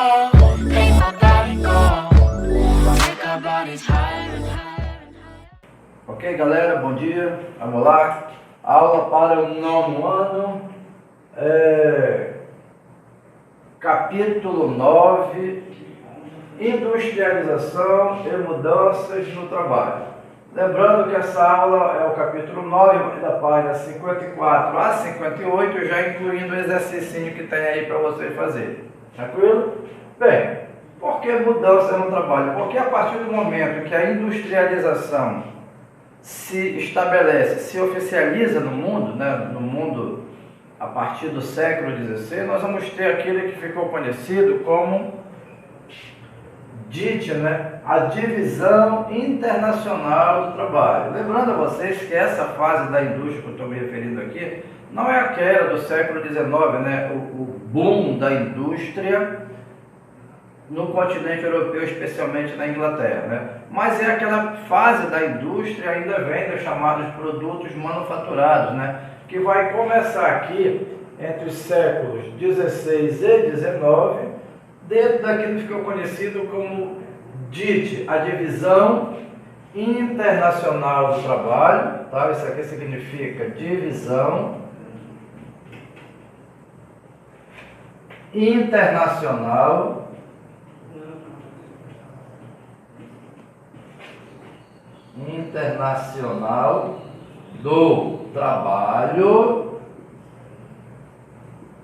go, make my body go, make our bodies higher and higher and higher. Ok, galera, bom dia. Vamos lá. Aula para o 9º ano. Capítulo 9. Industrialização e mudanças no trabalho. Lembrando que essa aula é o capítulo 9, da página 54 a 58, já incluindo o exercício que tem aí para vocês fazerem. Tranquilo? Bem, por que mudança no trabalho? Porque a partir do momento que a industrialização se estabelece, se oficializa no mundo, né, no mundo a partir do século XVI, nós vamos ter aquilo que ficou conhecido como DIT, né, a Divisão Internacional do Trabalho. Lembrando a vocês que essa fase da indústria que eu estou me referindo aqui não é aquela do século XIX, né, o boom da indústria no continente europeu, especialmente na Inglaterra, né? Mas é aquela fase da indústria ainda vem dos chamados produtos manufaturados, né? Que vai começar aqui entre os séculos XVI e XIX, dentro daquilo que ficou conhecido como DIT, a Divisão Internacional do Trabalho, tá? Isso aqui significa Divisão Internacional do Trabalho,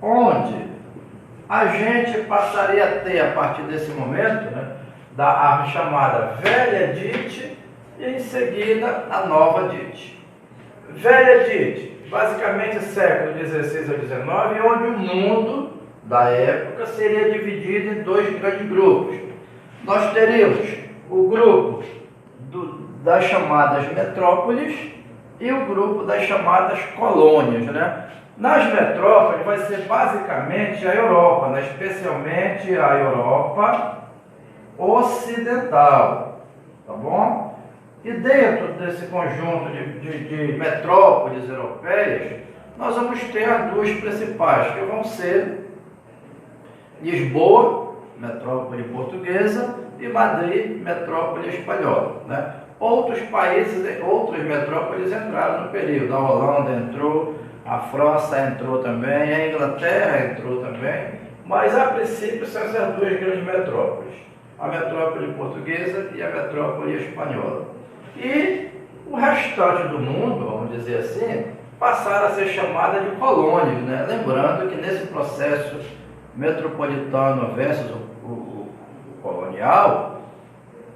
onde a gente passaria a ter, a partir desse momento, né, a chamada velha DIT e em seguida a nova DIT. Velha DIT, basicamente século XVI ao XIX, onde o mundo da época seria dividido em dois grandes grupos. Nós teríamos o grupo das chamadas metrópoles e o grupo das chamadas colônias, né? Nas metrópoles vai ser basicamente a Europa, né? Especialmente a Europa ocidental, tá bom? E dentro desse conjunto de metrópoles europeias, nós vamos ter as duas principais, que vão ser Lisboa, metrópole portuguesa, e Madrid, metrópole espanhola, né? Outros países, outras metrópoles entraram no período. A Holanda entrou, a França entrou também, a Inglaterra entrou também, mas a princípio são essas duas grandes metrópoles, a metrópole portuguesa e a metrópole espanhola. E o restante do mundo, vamos dizer assim, passaram a ser chamada de colônias, né? Lembrando que nesse processo metropolitano versus o colonial,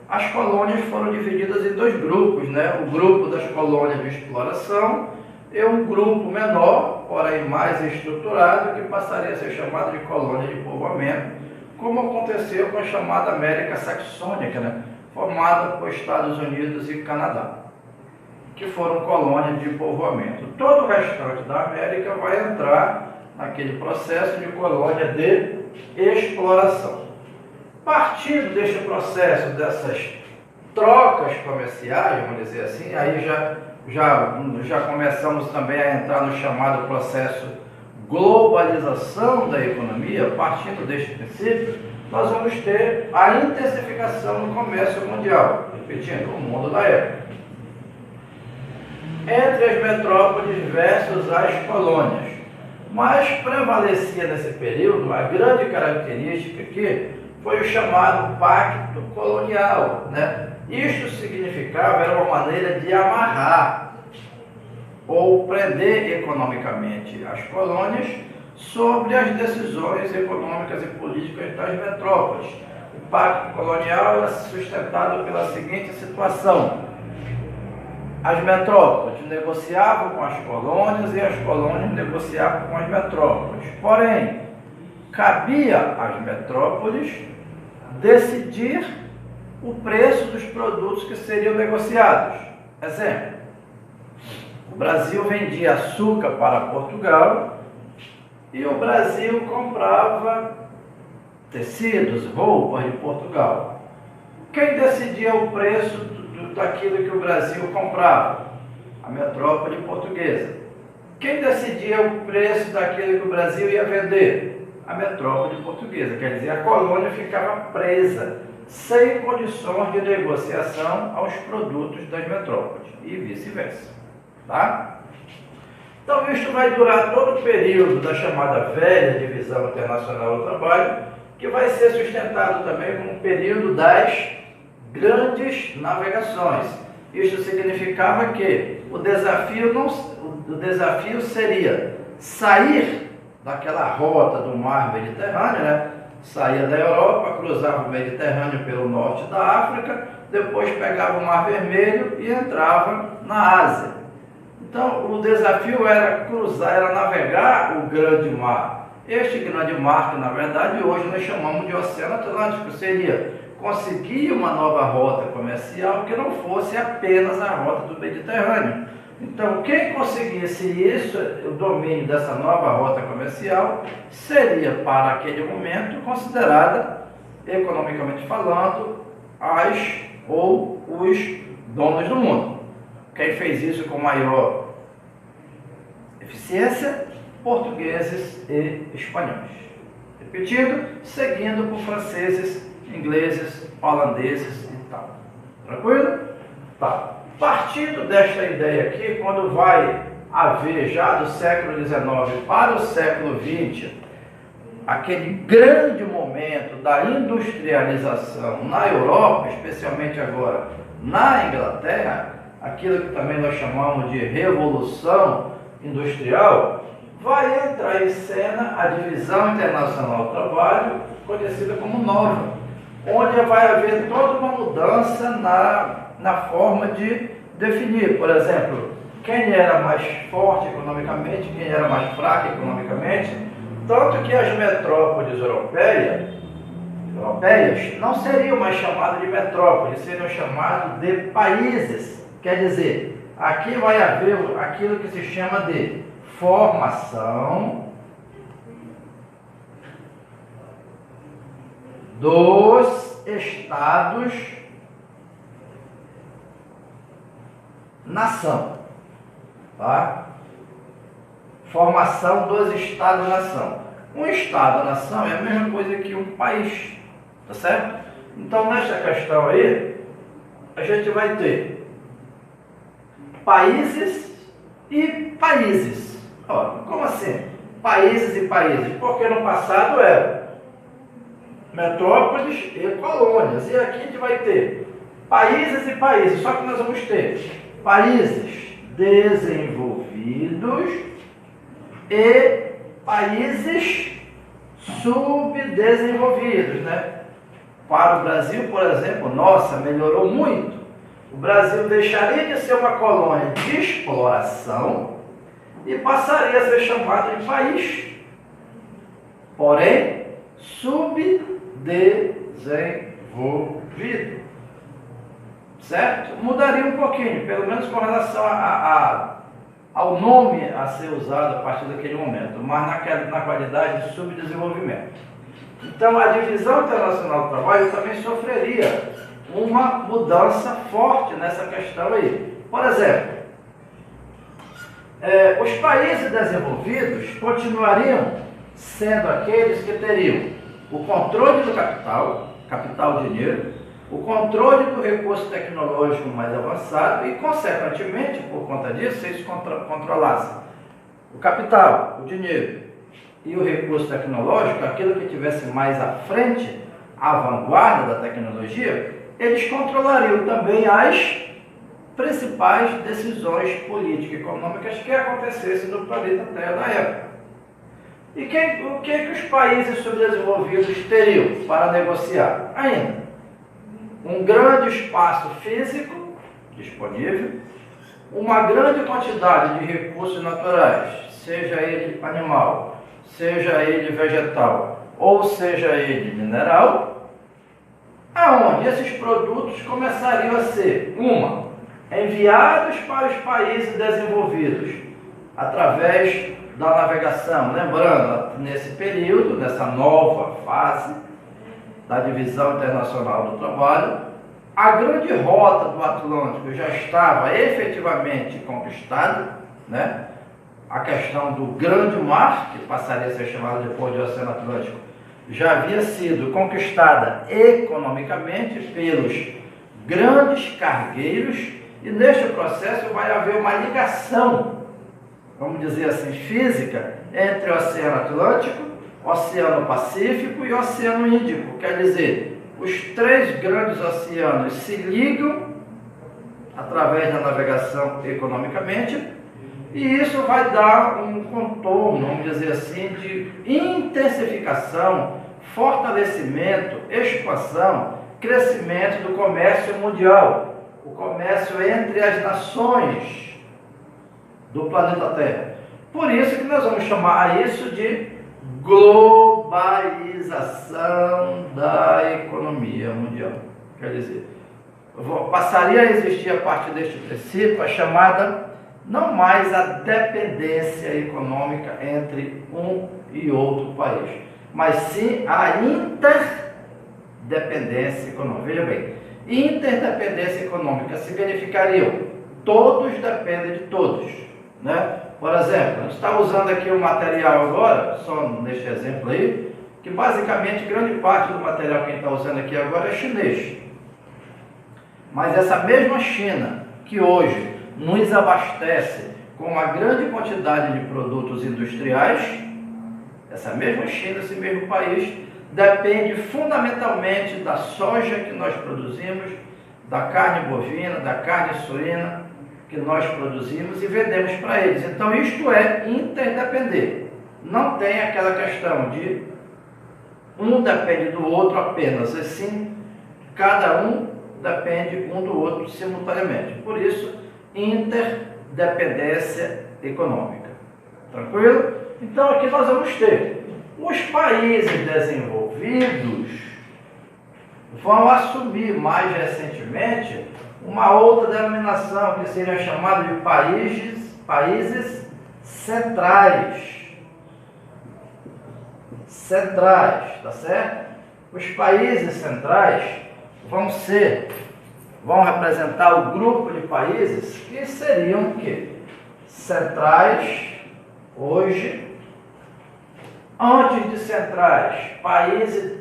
as colônias foram divididas em dois grupos, né? O grupo das colônias de exploração e um grupo menor, porém mais estruturado, que passaria a ser chamado de colônia de povoamento, como aconteceu com a chamada América Saxônica, né? Formada por Estados Unidos e Canadá, que foram colônias de povoamento. Todo o restante da América vai entrar naquele processo de colônia de exploração. Partindo deste processo, dessas trocas comerciais, vamos dizer assim, aí já começamos também a entrar no chamado processo globalização da economia. Partindo deste princípio, nós vamos ter a intensificação no comércio mundial, repetindo, o mundo da época, entre as metrópoles versus as colônias. Mas prevalecia nesse período, a grande característica aqui foi o chamado Pacto Colonial, né? Isto significava, era uma maneira de amarrar ou prender economicamente as colônias sobre as decisões econômicas e políticas das metrópoles. O Pacto Colonial era sustentado pela seguinte situação: as metrópoles negociavam com as colônias e as colônias negociavam com as metrópoles. Porém, cabia às metrópoles decidir o preço dos produtos que seriam negociados. Exemplo: o Brasil vendia açúcar para Portugal e o Brasil comprava tecidos, roupas de Portugal. Quem decidia o preço daquilo que o Brasil comprava? A metrópole portuguesa. Quem decidia o preço daquilo que o Brasil ia vender? a metrópole portuguesa. Quer dizer, a colônia ficava presa, sem condições de negociação aos produtos das metrópoles e vice-versa. Tá? Então, isto vai durar todo o período da chamada velha divisão internacional do trabalho, que vai ser sustentado também como o período das grandes navegações. Isto significava que o desafio seria sair daquela rota do mar Mediterrâneo, né? Saía da Europa, cruzava o Mediterrâneo pelo norte da África, depois pegava o Mar Vermelho e entrava na Ásia. Então, o desafio era cruzar, era navegar o grande mar. Este grande mar, que na verdade hoje nós chamamos de Oceano Atlântico, seria conseguir uma nova rota comercial que não fosse apenas a rota do Mediterrâneo. Então, quem conseguisse isso, o domínio dessa nova rota comercial, seria, para aquele momento, considerada, economicamente falando, as ou os donos do mundo. Quem fez isso com maior eficiência? Portugueses e espanhóis. Repetido, seguindo por franceses, ingleses, holandeses e tal. Tranquilo? Tá. Partindo desta ideia aqui, quando vai haver já do século XIX para o século XX, aquele grande momento da industrialização na Europa, especialmente agora na Inglaterra, aquilo que também nós chamamos de Revolução Industrial, vai entrar em cena a Divisão Internacional do Trabalho, conhecida como NOVA, onde vai haver toda uma mudança na forma de definir, por exemplo, quem era mais forte economicamente, quem era mais fraco economicamente, tanto que as metrópoles europeias não seriam mais chamadas de metrópoles, seriam chamadas de países. Quer dizer, aqui vai haver aquilo que se chama de formação dos Estados-nação, tá? Formação dos Estados-nação. Um Estado-nação é a mesma coisa que um país, tá certo? Então, nesta questão aí, a gente vai ter países e países. Ó, como assim? Países e países? Porque no passado era metrópoles e colônias. E aqui a gente vai ter países e países. Só que nós vamos ter países desenvolvidos e países subdesenvolvidos, né? Para o Brasil, por exemplo, nossa, melhorou muito. O Brasil deixaria de ser uma colônia de exploração e passaria a ser chamado de país, porém subdesenvolvido. Certo? Mudaria um pouquinho, pelo menos com relação ao nome a ser usado a partir daquele momento, mas na qualidade de subdesenvolvimento. Então, a Divisão Internacional do Trabalho também sofreria uma mudança forte nessa questão aí. Por exemplo, os países desenvolvidos continuariam sendo aqueles que teriam o controle do capital dinheiro, o controle do recurso tecnológico mais avançado e, consequentemente, por conta disso, eles controlassem o capital, o dinheiro e o recurso tecnológico, aquilo que estivesse mais à frente, à vanguarda da tecnologia, eles controlariam também as principais decisões políticas e econômicas que acontecessem no planeta Terra na época. E o que os países subdesenvolvidos teriam para negociar? Ainda um grande espaço físico disponível, uma grande quantidade de recursos naturais, seja ele animal, seja ele vegetal, ou seja ele mineral, aonde esses produtos começariam a ser, enviados para os países desenvolvidos, através da navegação. Lembrando, nesse período, nessa nova fase da Divisão Internacional do Trabalho, a grande rota do Atlântico já estava efetivamente conquistada, né? a questão do grande mar, que passaria a ser chamado depois de Oceano Atlântico, já havia sido conquistada economicamente pelos grandes cargueiros, e neste processo vai haver uma ligação, vamos dizer assim, física, entre o Oceano Atlântico, Oceano Pacífico e Oceano Índico. Quer dizer, os três grandes oceanos se ligam através da navegação economicamente, e isso vai dar um contorno, vamos dizer assim, de intensificação, fortalecimento, expansão, crescimento do comércio mundial, o comércio entre as nações do planeta Terra. Por isso que nós vamos chamar isso de globalização da economia mundial. Quer dizer, passaria a existir a partir deste princípio a chamada não mais a dependência econômica entre um e outro país, mas sim a interdependência econômica. Veja bem, interdependência econômica significaria todos dependem de todos, né? Por exemplo, a gente está usando aqui um material agora, só neste exemplo aí, que basicamente grande parte do material que a gente está usando aqui agora é chinês. Mas essa mesma China, que hoje nos abastece com uma grande quantidade de produtos industriais, essa mesma China, esse mesmo país, depende fundamentalmente da soja que nós produzimos, da carne bovina, da carne suína que nós produzimos e vendemos para eles. Então isto é interdepender. Não tem aquela questão de um depende do outro apenas, assim, cada um depende um do outro simultaneamente. Por isso, interdependência econômica. Tranquilo? Então aqui nós vamos ter os países desenvolvidos vão assumir mais recentemente uma outra denominação que seria chamada de países centrais. Tá certo? Os países centrais vão representar o grupo de países que seriam o quê? Centrais, hoje, antes de centrais, países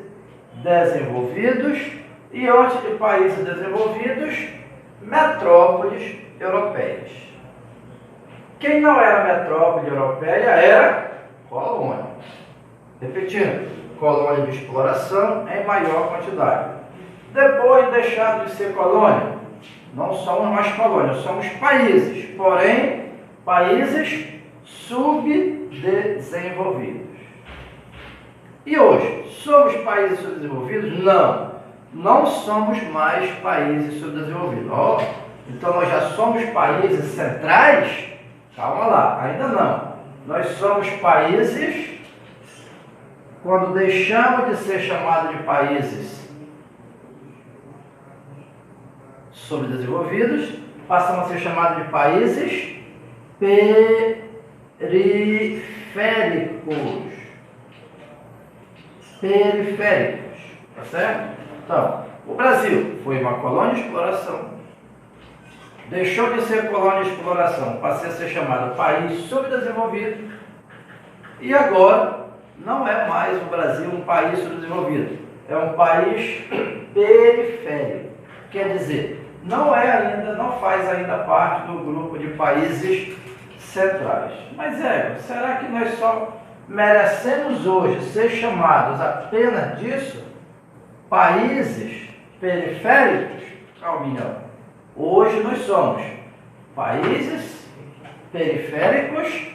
desenvolvidos, e antes de países desenvolvidos, metrópoles europeias. Quem não era metrópole europeia era colônia. Repetindo, colônia de exploração em maior quantidade. Depois deixado de ser colônia, não somos mais colônias, somos países, porém, países subdesenvolvidos. E hoje, somos países subdesenvolvidos? Não somos mais países subdesenvolvidos. Então nós já somos países centrais? Calma lá, ainda não. Nós somos países, quando deixamos de ser chamados de países subdesenvolvidos, passam a ser chamados de países periféricos. Tá certo? Então, o Brasil foi uma colônia de exploração, deixou de ser colônia de exploração, passou a ser chamado país subdesenvolvido, e agora não é mais o Brasil um país subdesenvolvido, é um país periférico. Quer dizer, não faz ainda parte do grupo de países centrais. Mas será que nós só merecemos hoje ser chamados apenas disso? Países periféricos? Calminha. Hoje nós somos países periféricos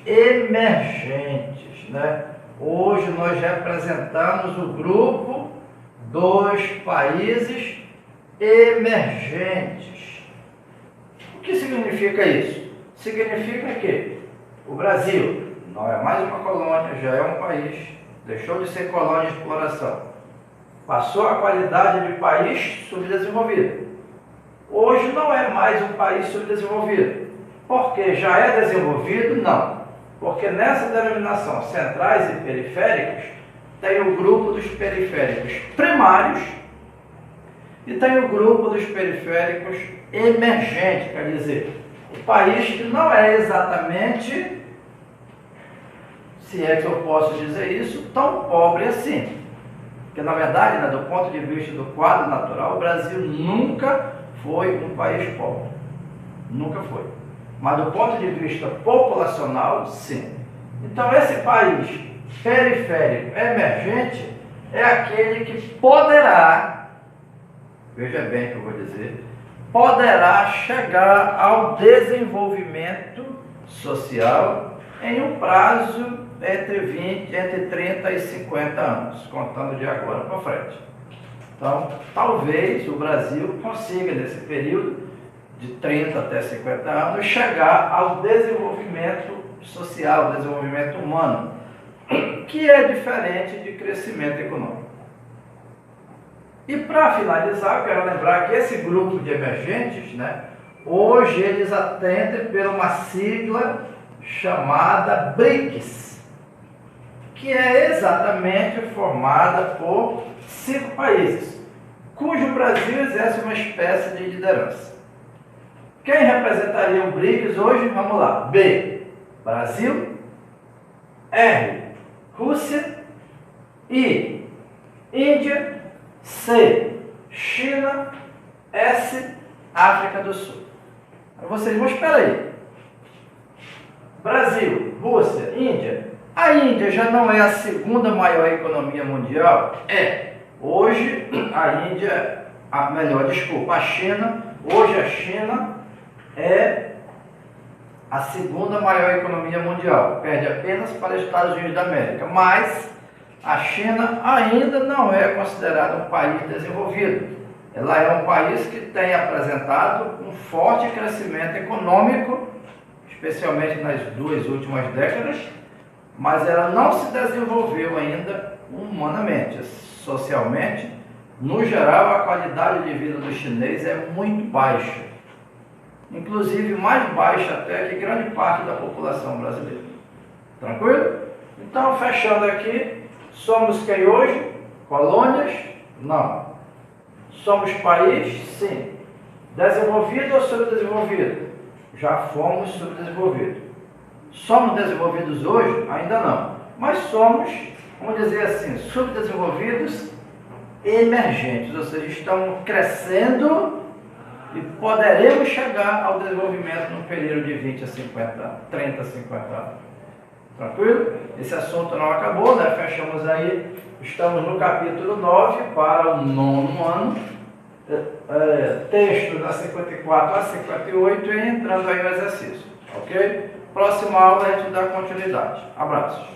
emergentes, né? Hoje nós representamos o grupo dos países emergentes. O que significa isso? Significa que o Brasil não é mais uma colônia, já é um país, deixou de ser colônia de exploração, passou a qualidade de país subdesenvolvido. Hoje não é mais um país subdesenvolvido. Porque já é desenvolvido? Não. Porque nessa denominação centrais e periféricos, tem o grupo dos periféricos primários e tem o grupo dos periféricos emergentes, quer dizer, o país que não é exatamente, se é que eu posso dizer isso, tão pobre assim. Porque, na verdade, né, do ponto de vista do quadro natural, o Brasil nunca foi um país pobre. Nunca foi. Mas do ponto de vista populacional, sim. Então, esse país periférico emergente é aquele que poderá, veja bem o que eu vou dizer, poderá chegar ao desenvolvimento social em um prazo entre 30 e 50 anos, contando de agora para frente. Então, talvez o Brasil consiga, nesse período de 30 até 50 anos, chegar ao desenvolvimento social, desenvolvimento humano, que é diferente de crescimento econômico. E para finalizar, eu quero lembrar que esse grupo de emergentes, né, hoje eles atendem por uma sigla chamada BRICS, que é exatamente formada por 5 países, cujo Brasil exerce uma espécie de liderança. Quem representaria o BRICS hoje? Vamos lá. B, Brasil. R, Rússia. I, Índia. C, China. S, África do Sul. Aí vocês vão esperar aí. Brasil, Rússia, Índia. A Índia já não é a segunda maior economia mundial? É. Hoje, a Índia, a China, hoje a China é a segunda maior economia mundial. Perde apenas para os Estados Unidos da América. Mas a China ainda não é considerada um país desenvolvido. Ela é um país que tem apresentado um forte crescimento econômico, especialmente nas 2 últimas décadas, mas ela não se desenvolveu ainda humanamente, socialmente. No geral, a qualidade de vida do chinês é muito baixa, inclusive mais baixa até que grande parte da população brasileira. Tranquilo? Então, fechando aqui, somos quem hoje? Colônias? Não. Somos país? Sim. Desenvolvido ou subdesenvolvido? Já fomos subdesenvolvidos. Somos desenvolvidos hoje? Ainda não. Mas somos, vamos dizer assim, subdesenvolvidos emergentes, ou seja, estamos crescendo e poderemos chegar ao desenvolvimento num período de 20 a 50 anos, 30 a 50 anos. Tranquilo? Esse assunto não acabou, né? Fechamos aí, estamos no capítulo 9 para o 9º ano, texto da 54 a 58 e entrando aí no exercício, ok? Próxima aula a gente dá continuidade. Abraços.